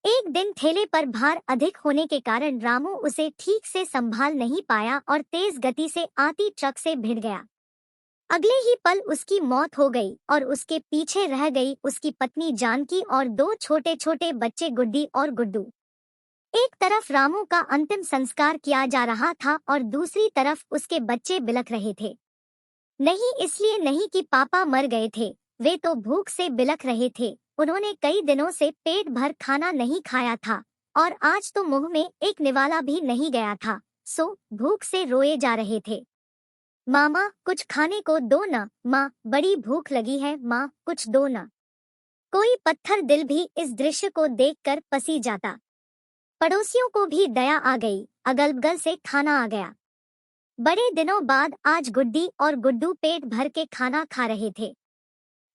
एक दिन ठेले पर भार अधिक होने के कारण रामू उसे ठीक से संभाल नहीं पाया और तेज गति से आती ट्रक से भिड़ गया। अगले ही पल उसकी मौत हो गई और उसके पीछे रह गई उसकी पत्नी जानकी और दो छोटे छोटे बच्चे गुड्डी और गुड्डू। एक तरफ रामू का अंतिम संस्कार किया जा रहा था और दूसरी तरफ उसके बच्चे बिलख रहे थे। नहीं इसलिए नहीं कि पापा मर गए थे, वे तो भूख से बिलख रहे थे। उन्होंने कई दिनों से पेट भर खाना नहीं खाया था और आज तो मुंह में एक निवाला भी नहीं गया था, सो भूख से रोए जा रहे थे। मामा कुछ खाने को दो ना, माँ बड़ी भूख लगी है, माँ कुछ दो ना। कोई पत्थर दिल भी इस दृश्य को देखकर पसी जाता। पड़ोसियों को भी दया आ गई, अगल बगल से खाना आ गया। बड़े दिनों बाद आज गुड्डी और गुड्डू पेट भर के खाना खा रहे थे।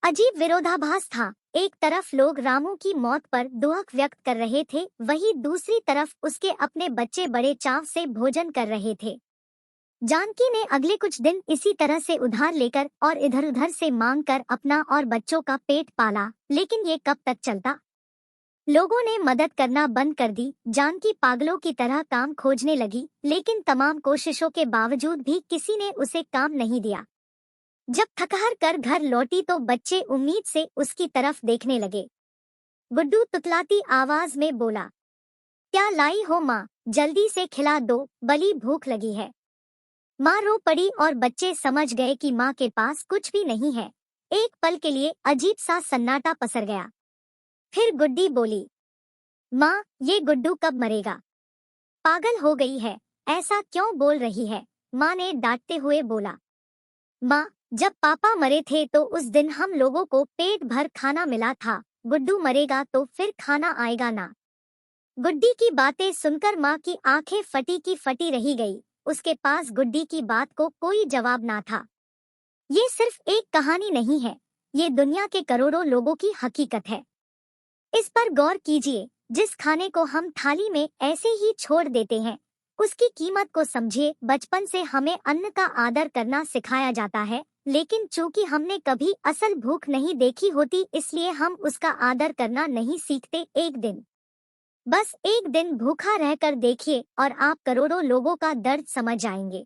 अजीब विरोधाभास था, एक तरफ लोग रामू की मौत पर दुख व्यक्त कर रहे थे, वहीं दूसरी तरफ उसके अपने बच्चे बड़े चाव से भोजन कर रहे थे। जानकी ने अगले कुछ दिन इसी तरह से उधार लेकर और इधर-उधर से मांग कर अपना और बच्चों का पेट पाला, लेकिन ये कब तक चलता? लोगों ने मदद करना बंद कर दी। जानकी पागलों की तरह काम खोजने लगी, लेकिन तमाम कोशिशों के बावजूद भी किसी ने उसे काम नहीं दिया। जब थकहार कर घर लौटी तो बच्चे उम्मीद से उसकी तरफ देखने लगे। गुड्डू तुतलाती आवाज में बोला, क्या लाई हो माँ, जल्दी से खिला दो, बड़ी भूख लगी है। माँ रो पड़ी और बच्चे समझ गए कि माँ के पास कुछ भी नहीं है। एक पल के लिए अजीब सा सन्नाटा पसर गया। फिर गुड्डी बोली, माँ ये गुड्डू कब मरेगा? पागल हो गई है, ऐसा क्यों बोल रही है? माँ ने डांटते हुए बोला, माँ जब पापा मरे थे तो उस दिन हम लोगों को पेट भर खाना मिला था, गुड्डू मरेगा तो फिर खाना आएगा ना। गुड्डी की बातें सुनकर माँ की आंखें फटी की फटी रही गई। उसके पास गुड्डी की बात को कोई जवाब ना था। ये सिर्फ एक कहानी नहीं है, ये दुनिया के करोड़ों लोगों की हकीकत है। इस पर गौर कीजिए, जिस खाने को हम थाली में ऐसे ही छोड़ देते हैं, उसकी कीमत को समझिए। बचपन से हमें अन्न का आदर करना सिखाया जाता है, लेकिन चूंकि हमने कभी असल भूख नहीं देखी होती, इसलिए हम उसका आदर करना नहीं सीखते। एक दिन, बस एक दिन भूखा रहकर देखिए और आप करोड़ों लोगों का दर्द समझ आएंगे।